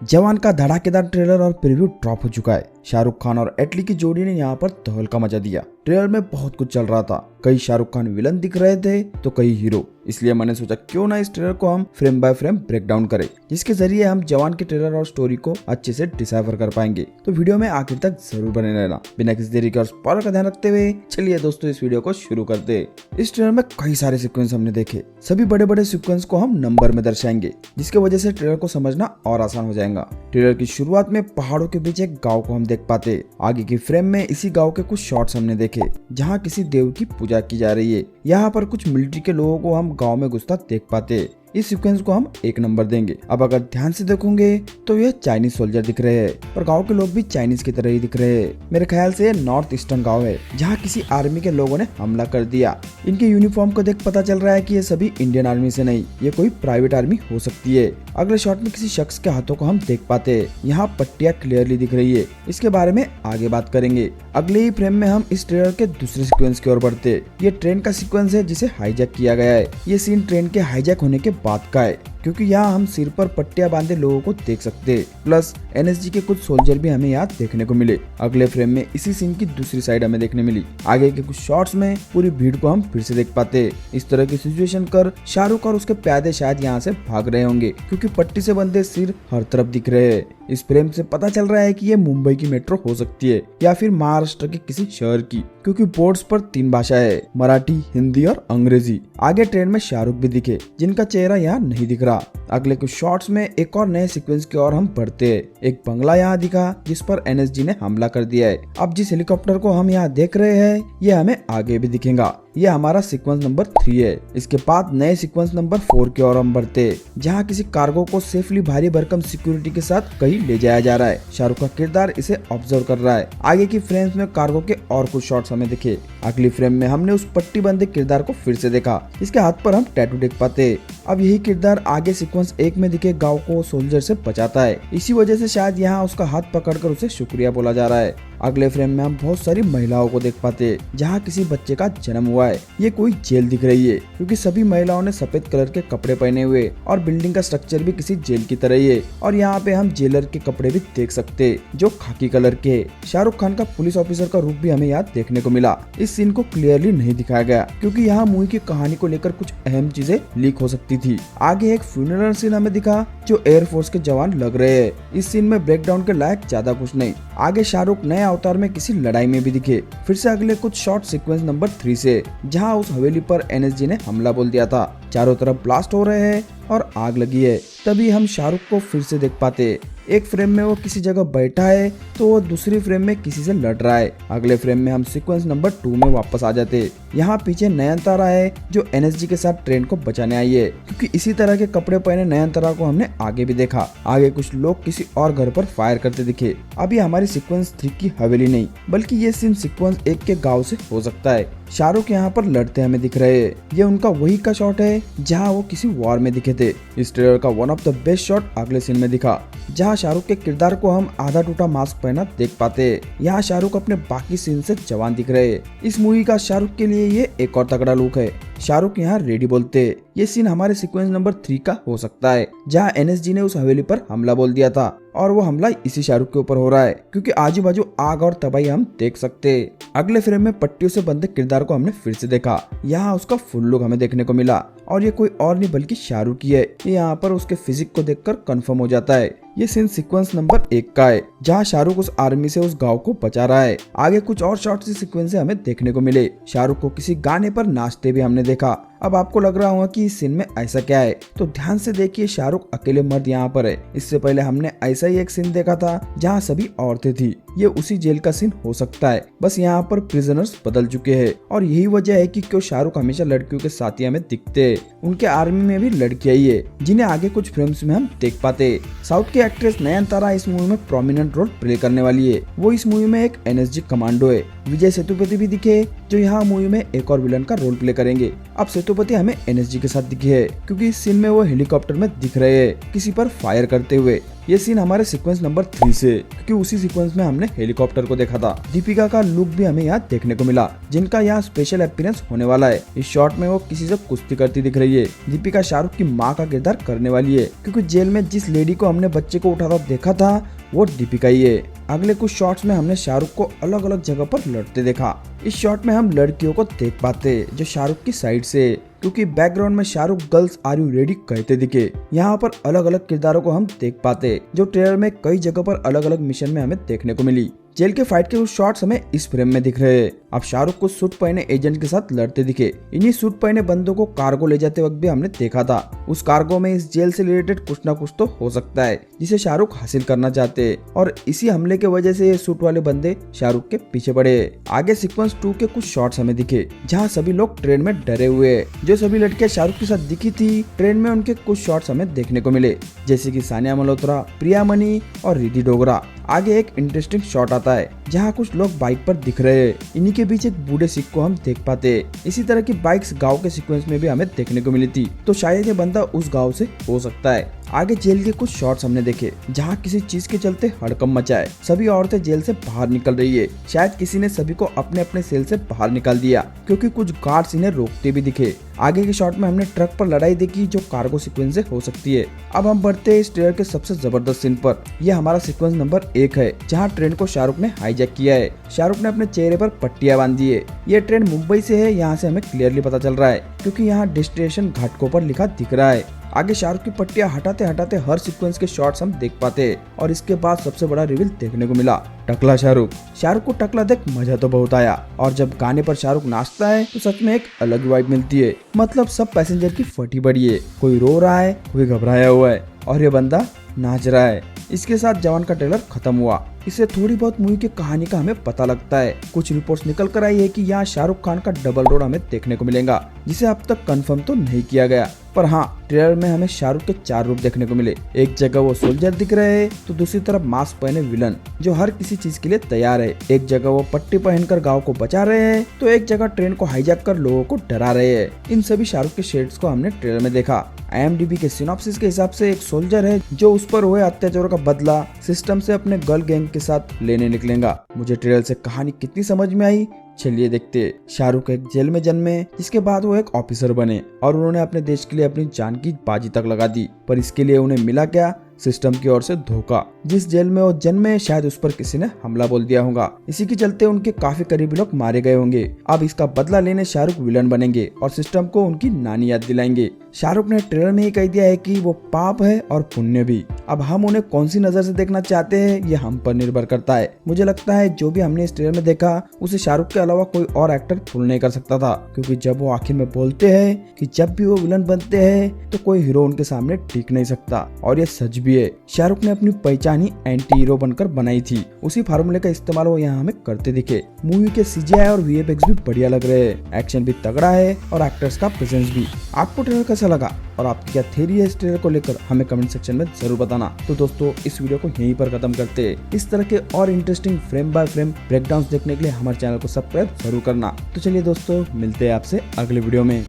जवान का धड़ाकेदार ट्रेलर और प्रीव्यू ड्रॉप हो चुका है। शाहरुख खान और एटली की जोड़ी ने यहाँ पर तहलका मचा दिया। ट्रेलर में बहुत कुछ चल रहा था, कई शाहरुख खान विलन दिख रहे थे तो कई हीरो। इसलिए मैंने सोचा क्यों ना इस ट्रेलर को हम frame by frame break down करें, जिसके जरिए हम जवान के ट्रेलर और स्टोरी को अच्छे से डिसाइफर कर पाएंगे। तो वीडियो में आखिर तक जरूर बने रहना। बिना किसी देरी के और स्पॉइलर का ध्यान रखते हुए चलिए दोस्तों इस वीडियो को शुरू करते। इस ट्रेलर में कई सारे सीक्वेंस हमने देखे, सभी बड़े बड़े सीक्वेंस को हम नंबर में दर्शाएंगे, जिसकी वजह से ट्रेलर को समझना और आसान हो जाएगा। ट्रेलर की शुरुआत में पहाड़ों के बीच एक गांव को हम देख पाते। आगे की फ्रेम में इसी गांव के कुछ शॉट्स हमने देखे, जहां किसी देव की पूजा की जा रही है। यहाँ पर कुछ मिलिट्री के लोगों को हम गांव में घुसता देख पाते। इस सीक्वेंस को हम 1 नंबर देंगे। अब अगर ध्यान से देखोगे तो यह चाइनीज सोल्जर दिख रहे हैं और गांव के लोग भी चाइनीज की तरह ही दिख रहे हैं। मेरे ख्याल से नॉर्थ ईस्टर्न गांव है, जहां किसी आर्मी के लोगों ने हमला कर दिया। इनके यूनिफॉर्म को देख पता चल रहा है कि ये सभी इंडियन आर्मी से नहीं, ये कोई प्राइवेट आर्मी हो सकती है। अगले शॉट में किसी शख्स के हाथों को हम देख पाते हैं। यहाँ पट्टियां क्लियरली दिख रही है, इसके बारे में आगे बात करेंगे। अगले ही फ्रेम में हम इस ट्रेलर के दूसरे सीक्वेंस की ओर बढ़ते। ये ट्रेन का सीक्वेंस है जिसे हाईजैक किया गया है। ये सीन ट्रेन के हाईजैक होने के बाद का है, क्योंकि यहाँ हम सिर पर पट्टियां बांधे लोगों को देख सकते हैं। प्लस एनएसजी के कुछ सोल्जर भी हमें यहाँ देखने को मिले। अगले फ्रेम में इसी सीन की दूसरी साइड हमें देखने मिली। आगे के कुछ शॉट्स में पूरी भीड़ को हम फिर से देख पाते। इस तरह की सिचुएशन कर शाहरुख और उसके प्यादे शायद यहाँ से भाग रहे होंगे, क्योंकि पट्टी से बंधे सिर हर तरफ दिख रहे हैं। इस फ्रेम से पता चल रहा है कि ये मुंबई की मेट्रो हो सकती है या फिर महाराष्ट्र के किसी शहर की, क्योंकि बोर्ड्स पर 3 भाषा है, मराठी, हिंदी और अंग्रेजी। आगे ट्रेन में शाहरुख भी दिखे, जिनका चेहरा यहाँ नहीं दिख रहा। अगले कुछ शॉट्स में एक और नए सीक्वेंस की ओर हम बढ़ते हैं। एक बंगला यहाँ दिखा जिस पर एनएसजी ने हमला कर दिया है। अब जिस हेलीकॉप्टर को हम यहाँ देख रहे हैं ये हमें आगे भी दिखेगा। ये हमारा सीक्वेंस नंबर 3 है। इसके बाद नए सीक्वेंस नंबर 4 की ओर हम बढ़ते, जहाँ किसी कार्गो को सेफली भारी भरकम सिक्योरिटी के साथ कहीं ले जाया जा रहा है। शाहरुख का किरदार इसे ऑब्जर्व कर रहा है। आगे की फ्रेम्स में कार्गो के और कुछ शॉट्स हमें दिखे। अगली फ्रेम में हमने उस पट्टी बंधे किरदार को फिर से देखा। इसके हाथ पर हम टैटू देख पाते। अब यही किरदार आगे सीक्वेंस 1 में दिखे गांव को सोल्जर से बचाता है। इसी वजह से शायद यहाँ उसका हाथ पकड़कर उसे शुक्रिया बोला जा रहा है। अगले फ्रेम में हम बहुत सारी महिलाओं को देख पाते, जहाँ किसी बच्चे का जन्म हुआ है। ये कोई जेल दिख रही है, क्योंकि सभी महिलाओं ने सफेद कलर के कपड़े पहने हुए और बिल्डिंग का स्ट्रक्चर भी किसी जेल की तरह ही है। और यहाँ पे हम जेलर के कपड़े भी देख सकते, जो खाकी कलर के है। शाहरुख खान का पुलिस ऑफिसर का रूप भी हमें यहाँ देखने को मिला। इस सीन को क्लियरली नहीं दिखाया गया, क्योंकि यहाँ मूवी की कहानी को लेकर कुछ अहम चीजें लीक हो सकती थी। आगे एक फ्यूनरल सीन हमें दिखा, जो एयरफोर्स के जवान लग रहे हैं। इस सीन में ब्रेकडाउन के लायक ज्यादा कुछ नहीं। आगे शाहरुख नए अवतार में किसी लड़ाई में भी दिखे। फिर से अगले कुछ शॉर्ट सीक्वेंस नंबर 3 से, जहां उस हवेली पर एनएसजी ने हमला बोल दिया था। चारों तरफ ब्लास्ट हो रहे हैं और आग लगी है। तभी हम शाहरुख को फिर से देख पाते। एक फ्रेम में वो किसी जगह बैठा है तो वो दूसरी फ्रेम में किसी से लड़ रहा है। अगले फ्रेम में हम सीक्वेंस नंबर 2 में वापस आ जाते। यहाँ पीछे नयनतारा है, जो एनएसजी के साथ ट्रेन को बचाने आई है, क्योंकि इसी तरह के कपड़े पहने नयनतारा को हमने आगे भी देखा। आगे कुछ लोग किसी और घर पर फायर करते दिखे। अभी हमारी सीक्वेंस 3 की हवेली नहीं, बल्कि ये सीन सीक्वेंस 1 के गाँव से हो सकता है। शाहरुख यहाँ पर लड़ते हमें दिख रहे हैं। ये उनका वही का शॉट है जहाँ वो किसी वॉर में दिखे थे। इस ट्रेलर का one of the best shot अगले सीन में दिखा, जहाँ शाहरुख के किरदार को हम आधा टूटा मास्क पहना देख पाते हैं। यहाँ शाहरुख अपने बाकी सीन से जवान दिख रहे हैं। इस मूवी का शाहरुख के लिए ये एक और तगड़ा लुक है। शाहरुख यहाँ रेडी बोलते हैं। ये सीन हमारे सीक्वेंस नंबर 3 का हो सकता है, जहाँ एनएसजी ने उस हवेली पर हमला बोल दिया था और वो हमला इसी शाहरुख के ऊपर हो रहा है, क्योंकि आजू बाजू आग और तबाही हम देख सकते हैं। अगले फ्रेम में पट्टियों से बंधे किरदार को हमने फिर से देखा। यहाँ उसका फुल लुक हमें देखने को मिला और ये कोई और नहीं बल्कि शाहरुख ही है। ये यहाँ पर उसके फिजिक को देखकर कंफर्म हो जाता है। ये सीन सीक्वेंस नंबर 1 का है, जहाँ शाहरुख उस आर्मी से उस गांव को बचा रहा है। आगे कुछ और शॉर्ट से सीक्वेंस हमें देखने को मिले। शाहरुख को किसी गाने पर नाचते भी हमने देखा। अब आपको लग रहा होगा कि इस सीन में ऐसा क्या है, तो ध्यान से देखिए। शाहरुख अकेले मर्द यहाँ पर है। इससे पहले हमने ऐसा ही एक सीन देखा था जहाँ सभी औरतें थी। ये उसी जेल का सीन हो सकता है, बस यहाँ पर प्रिजनर्स बदल चुके हैं। और यही वजह है कि क्यों शाहरुख हमेशा लड़कियों के साथ ही हमें दिखते हैं। उनके आर्मी में भी लड़कियां ही है, जिन्हें आगे कुछ फिल्म्स में हम देख पाते। साउथ की एक्ट्रेस नयनतारा इस मूवी में प्रोमिनेंट रोल प्ले करने वाली है। वो इस मूवी में एक एनएसजी कमांडो है। विजय सेतुपति भी दिखे, जो यहाँ मूवी में एक और विलन का रोल प्ले करेंगे। अब सेतुपति हमें एनएसजी के साथ दिखे है, क्योंकि इस सीन में वो हेलीकॉप्टर में दिख रहे हैं, किसी पर फायर करते हुए। ये सीन हमारे सीक्वेंस नंबर 3 से, क्योंकि उसी सीक्वेंस में हमने हेलीकॉप्टर को देखा था। दीपिका का लुक भी हमें यहाँ देखने को मिला, जिनका यहाँ स्पेशल अपीयरेंस होने वाला है। इस शॉट में वो किसी से कुश्ती करती दिख रही है। दीपिका शाहरुख की माँ का किरदार करने वाली है, क्योंकि जेल में जिस लेडी को हमने बच्चे को उठाता देखा था वो दीपिका ही है। अगले कुछ शॉट्स में हमने शाहरुख को अलग अलग जगह पर लड़ते देखा। इस शॉट में हम लड़कियों को देख पाते जो शाहरुख की साइड से, क्योंकि बैकग्राउंड में Shahrukh girls are you ready कहते दिखे। यहाँ पर अलग अलग किरदारों को हम देख पाते जो ट्रेलर में कई जगह पर अलग अलग मिशन में हमें देखने को मिली। जेल के फाइट के कुछ शॉट्स हमें इस फ्रेम में दिख रहे हैं। अब शाहरुख को सूट पहने एजेंट के साथ लड़ते दिखे। इन्हीं सूट पहने बंदों को कार्गो ले जाते वक्त भी हमने देखा था। उस कार्गो में इस जेल से रिलेटेड कुछ ना कुछ तो हो सकता है जिसे शाहरुख हासिल करना चाहते हैं, और इसी हमले के वजह से ये सूट वाले बंदे शाहरुख के पीछे पड़े। आगे सीक्वेंस 2 के कुछ शॉट्स हमें दिखे जहाँ सभी लोग ट्रेन में डरे हुए हैं। जो सभी लड़कियां शाहरुख के साथ दिखी थी ट्रेन में, उनके कुछ शॉट्स हमें देखने को मिले, जैसे कि सानिया मल्होत्रा, प्रिया मनी और रिद्धि डोगरा। आगे एक इंटरेस्टिंग शॉट आता है जहाँ कुछ लोग बाइक पर दिख रहे हैं। इन्हीं के बीच एक बूढ़े सिख को हम देख पाते हैं। इसी तरह की बाइक्स गांव के सीक्वेंस में भी हमें देखने को मिली थी, तो शायद ये बंदा उस गांव से हो सकता है। आगे जेल के कुछ शॉट्स हमने देखे जहाँ किसी चीज के चलते हड़कंप मचा है। सभी औरतें जेल से बाहर निकल रही है। शायद किसी ने सभी को अपने अपने सेल से बाहर निकाल दिया, क्योंकि कुछ गार्ड्स इन्हें रोकते भी दिखे। आगे के शॉट में हमने ट्रक पर लड़ाई देखी जो कार्गो सीक्वेंस से हो सकती है। अब हम बढ़ते हैं इस ट्रेलर के सबसे जबरदस्त सीन पर। यह हमारा सीक्वेंस नंबर 1 है, जहाँ ट्रेन को शाहरुख ने हाईजैक किया है। शाहरुख ने अपने चेहरे पर पट्टियां बांधी है। ये ट्रेन मुंबई से है, यहाँ से हमें क्लियरली पता चल रहा है, क्योंकि यहाँ डेस्टिनेशन घाटकोपर पर लिखा दिख रहा है। आगे शाहरुख की पट्टियां हटाते हटाते हर सीक्वेंस के शॉट्स हम देख पाते हैं, और इसके बाद सबसे बड़ा रिवील देखने को मिला, टकला शाहरुख। शाहरुख को टकला देख मजा तो बहुत आया, और जब गाने पर शाहरुख नाचता है तो सच में एक अलग वाइब मिलती है। मतलब सब पैसेंजर की फटी पड़ी है, कोई रो रहा है, कोई घबराया हुआ है, और ये बंदा नाच रहा है। इसके साथ जवान का ट्रेलर खत्म हुआ। इससे थोड़ी बहुत मूवी की कहानी का हमें पता लगता है। कुछ रिपोर्ट्स निकल कर आई है कि यहाँ शाहरुख खान का डबल रोल हमें देखने को मिलेगा, जिसे अब तक कंफर्म तो नहीं किया गया, पर हाँ ट्रेलर में हमें शाहरुख के 4 रूप देखने को मिले। एक जगह वो सोल्जर दिख रहे हैं, तो दूसरी तरफ मास्क पहने विलन जो हर किसी चीज के लिए तैयार है। एक जगह वो पट्टी पहनकर गांव को बचा रहे हैं, तो एक जगह ट्रेन को हाईजैक कर लोगों को डरा रहे हैं। इन सभी शाहरुख के शेड्स को हमने ट्रेलर में देखा। IMDb के सिनॉप्सिस के हिसाब से एक सोल्जर है जो उस पर हुए अत्याचारों का बदला सिस्टम से अपने गर्ल गैंग के साथ लेने निकलेगा। मुझे ट्रेलर से कहानी कितनी समझ में आई, चलिए देखते। शाहरुख एक जेल में जन्मे, जिसके बाद वो एक ऑफिसर बने और उन्होंने अपने देश के लिए अपनी जान की बाजी तक लगा दी, पर इसके लिए उन्हें मिला क्या? सिस्टम की ओर से धोखा। जिस जेल में वो जन्मे शायद उस पर किसी ने हमला बोल दिया होगा, इसी के चलते उनके काफी करीबी लोग मारे गए होंगे। अब इसका बदला लेने शाहरुख विलन बनेंगे और सिस्टम को उनकी नानी याद दिलाएंगे। शाहरुख ने ट्रेलर में ही कह दिया है कि वो पाप है और पुण्य भी। अब हम उन्हें कौन सी नजर से देखना चाहते हैं ये हम पर निर्भर करता है। मुझे लगता है जो भी हमने इस ट्रेलर में देखा उसे शाहरुख के अलावा कोई और एक्टर फुल नहीं कर सकता था, क्योंकि जब वो आखिर में बोलते हैं कि जब भी वो विलन बनते हैं तो कोई हीरो उनके सामने टिक नहीं सकता, और ये सच भी है। शाहरुख ने अपनी पहचान ही एंटी हीरो बनकर बनाई थी। उसी फार्मूले का इस्तेमाल वो यहाँ हमें करते दिखे। मूवी के CGI और VFX भी बढ़िया लग रहे हैं, एक्शन भी तगड़ा है और एक्टर्स का प्रेजेंस भी। आपको ट्रेलर कैसा लगा और आपकी क्या थ्योरी है इस ट्रेलर को लेकर, हमें कमेंट सेक्शन में जरूर बताना। तो दोस्तों इस वीडियो को यहीं पर खत्म करते हैं। इस तरह के और interesting frame by frame breakdown देखने के लिए हमारे चैनल को सब्सक्राइब जरूर करना। तो चलिए दोस्तों मिलते हैं आपसे अगले वीडियो में।